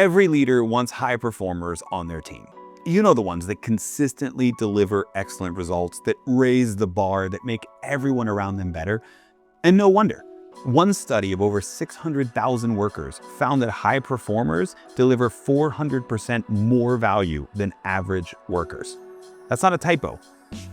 Every leader wants high performers on their team. You know, the ones that consistently deliver excellent results, that raise the bar, that make everyone around them better. And no wonder. One study of over 600,000 workers found that high performers deliver 400% more value than average workers. That's not a typo.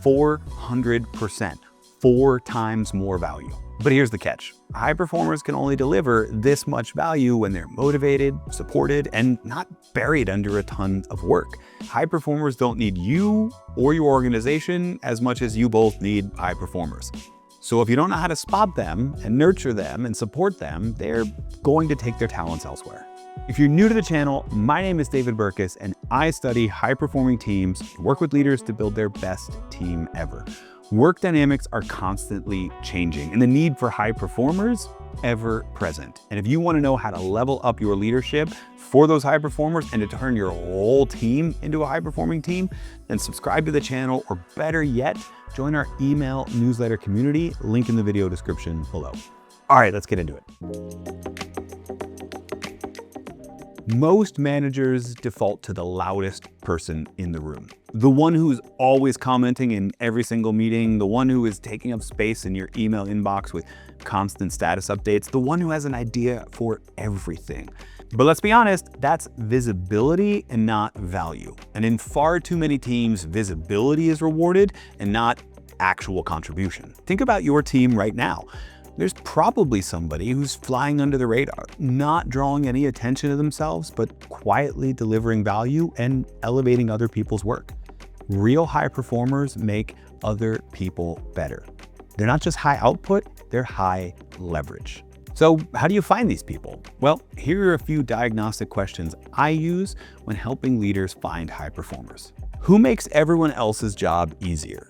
400%. 4 times more value. But here's the catch. High performers can only deliver this much value when they're motivated, supported, and not buried under a ton of work. High performers don't need you or your organization as much as you both need high performers. So if you don't know how to spot them and nurture them and support them, they're going to take their talents elsewhere. If you're new to the channel, my name is David Burkus, and I study high-performing teams, work with leaders to build their best team ever. Work dynamics are constantly changing, and the need for high performers ever present. And if you want to know how to level up your leadership for those high performers and to turn your whole team into a high-performing team, then subscribe to the channel, or better yet, join our email newsletter community, link in the video description below. All right, let's get into it. Most managers default to the loudest person in the room. The one who's always commenting in every single meeting, the one who is taking up space in your email inbox with constant status updates, the one who has an idea for everything. But let's be honest, that's visibility and not value. And in far too many teams, visibility is rewarded and not actual contribution. Think about your team right now. There's probably somebody who's flying under the radar, not drawing any attention to themselves, but quietly delivering value and elevating other people's work. Real high performers make other people better. They're not just high output, they're high leverage. So how do you find these people? Well, here are a few diagnostic questions I use when helping leaders find high performers. Who makes everyone else's job easier?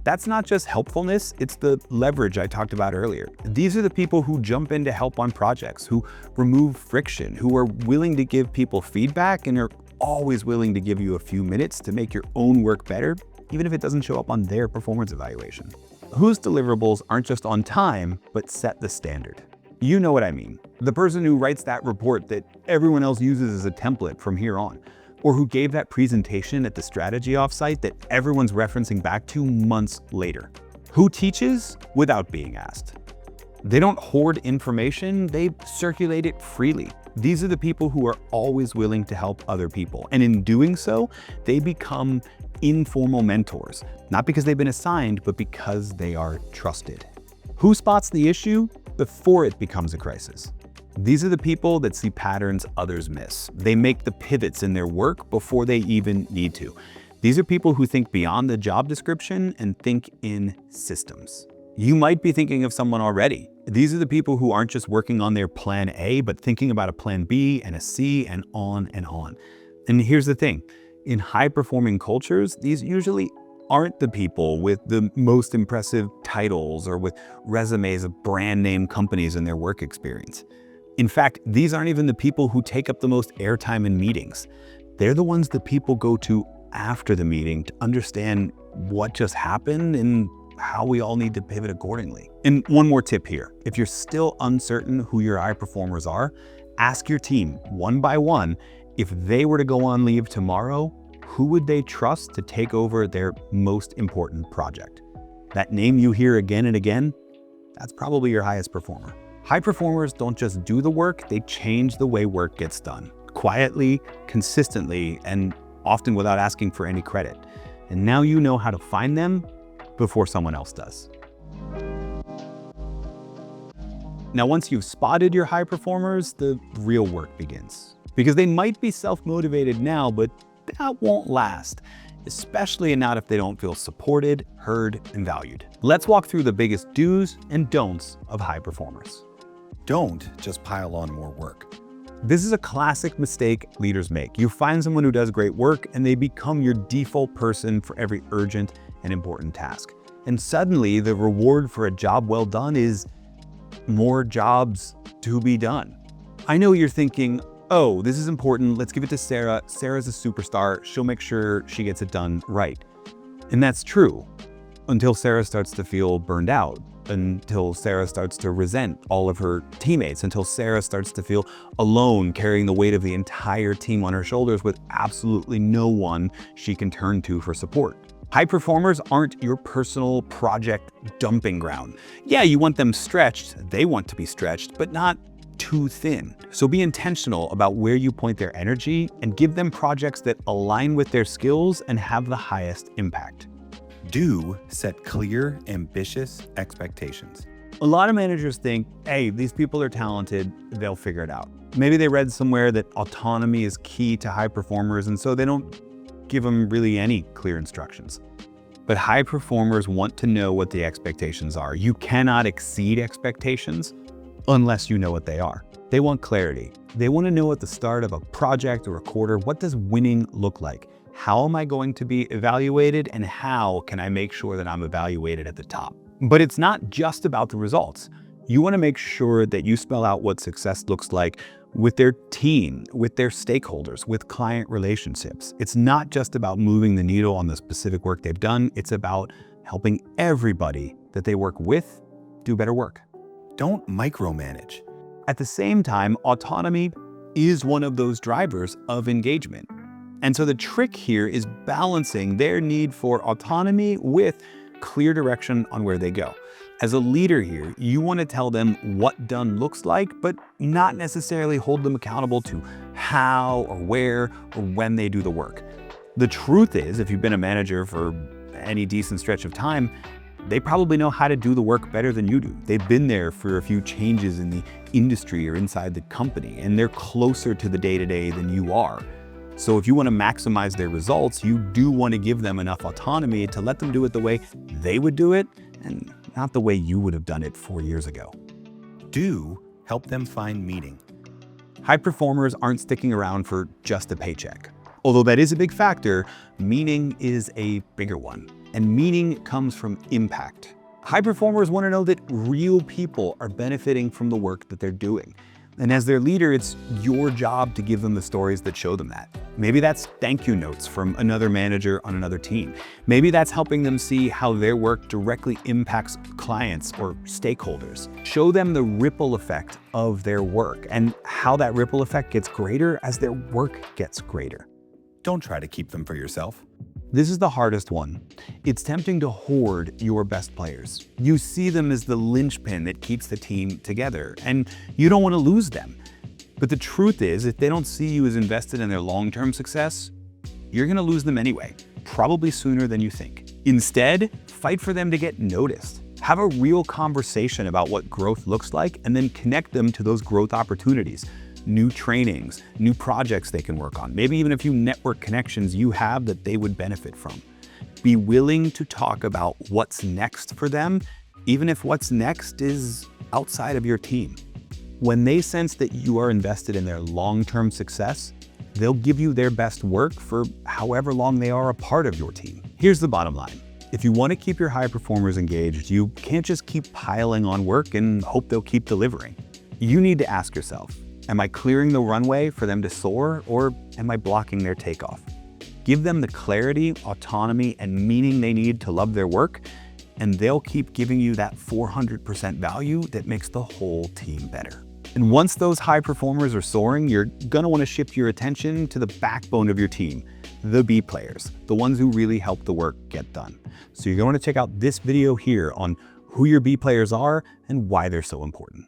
That's not just helpfulness, it's the leverage I talked about earlier. These are the people who jump in to help on projects, who remove friction, who are willing to give people feedback, and are always willing to give you a few minutes to make your own work better, even if it doesn't show up on their performance evaluation. Whose deliverables aren't just on time, but set the standard. You know what I mean. The person who writes that report that everyone else uses as a template from here on, or who gave that presentation at the strategy offsite that everyone's referencing back to months later. Who teaches without being asked. They don't hoard information, they circulate it freely. These are the people who are always willing to help other people. And in doing so, they become informal mentors, not because they've been assigned, but because they are trusted. Who spots the issue before it becomes a crisis? These are the people that see patterns others miss. They make the pivots in their work before they even need to. These are people who think beyond the job description and think in systems. You might be thinking of someone already. These are the people who aren't just working on their plan A, but thinking about a plan B and a C and on and on. And here's the thing, in high-performing cultures, these usually aren't the people with the most impressive titles or with resumes of brand name companies in their work experience. In fact, these aren't even the people who take up the most airtime in meetings. They're the ones that people go to after the meeting to understand what just happened and how we all need to pivot accordingly. And one more tip here. If you're still uncertain who your high performers are, ask your team one by one, if they were to go on leave tomorrow, who would they trust to take over their most important project? That name you hear again and again, that's probably your highest performer. High performers don't just do the work, they change the way work gets done. Quietly, consistently, and often without asking for any credit. And now you know how to find them before someone else does. Now, once you've spotted your high performers, the real work begins. Because they might be self-motivated now, but that won't last. Especially not if they don't feel supported, heard, and valued. Let's walk through the biggest do's and don'ts of high performers. Don't just pile on more work. This is a classic mistake leaders make. You find someone who does great work and they become your default person for every urgent and important task. And suddenly the reward for a job well done is more jobs to be done. I know you're thinking, oh, this is important, let's give it to Sarah. Sarah's a superstar, she'll make sure she gets it done right. And that's true, until Sarah starts to feel burned out, until Sarah starts to resent all of her teammates, until Sarah starts to feel alone carrying the weight of the entire team on her shoulders with absolutely no one she can turn to for support. High performers aren't your personal project dumping ground. Yeah, you want them stretched, they want to be stretched, but not too thin. So be intentional about where you point their energy and give them projects that align with their skills and have the highest impact. Do set clear, ambitious expectations. A lot of managers think, hey, these people are talented, they'll figure it out. Maybe they read somewhere that autonomy is key to high performers, and so they don't give them really any clear instructions. But high performers want to know what the expectations are. You cannot exceed expectations unless you know what they are. They want clarity. They want to know at the start of a project or a quarter, what does winning look like? How am I going to be evaluated, and how can I make sure that I'm evaluated at the top? But it's not just about the results. You want to make sure that you spell out what success looks like with their team, with their stakeholders, with client relationships. It's not just about moving the needle on the specific work they've done. It's about helping everybody that they work with do better work. Don't micromanage. At the same time, autonomy is one of those drivers of engagement. And so the trick here is balancing their need for autonomy with clear direction on where they go. As a leader here, you want to tell them what done looks like, but not necessarily hold them accountable to how or where or when they do the work. The truth is, if you've been a manager for any decent stretch of time, they probably know how to do the work better than you do. They've been there for a few changes in the industry or inside the company, and they're closer to the day-to-day than you are. So if you want to maximize their results, you do want to give them enough autonomy to let them do it the way they would do it, and not the way you would have done it 4 years ago. Do help them find meaning. High performers aren't sticking around for just a paycheck. Although that is a big factor, meaning is a bigger one. And meaning comes from impact. High performers want to know that real people are benefiting from the work that they're doing. And as their leader, it's your job to give them the stories that show them that. Maybe that's thank you notes from another manager on another team. Maybe that's helping them see how their work directly impacts clients or stakeholders. Show them the ripple effect of their work and how that ripple effect gets greater as their work gets greater. Don't try to keep them for yourself. This is the hardest one. It's tempting to hoard your best players. You see them as the linchpin that keeps the team together, and you don't want to lose them. But the truth is, if they don't see you as invested in their long-term success, you're going to lose them anyway, probably sooner than you think. Instead, fight for them to get noticed. Have a real conversation about what growth looks like, and then connect them to those growth opportunities. New trainings, new projects they can work on, maybe even a few network connections you have that they would benefit from. Be willing to talk about what's next for them, even if what's next is outside of your team. When they sense that you are invested in their long-term success, they'll give you their best work for however long they are a part of your team. Here's the bottom line. If you want to keep your high performers engaged, you can't just keep piling on work and hope they'll keep delivering. You need to ask yourself, am I clearing the runway for them to soar, or am I blocking their takeoff? Give them the clarity, autonomy, and meaning they need to love their work, and they'll keep giving you that 400% value that makes the whole team better. And once those high performers are soaring, you're gonna wanna shift your attention to the backbone of your team, the B players, the ones who really help the work get done. So you're gonna wanna check out this video here on who your B players are and why they're so important.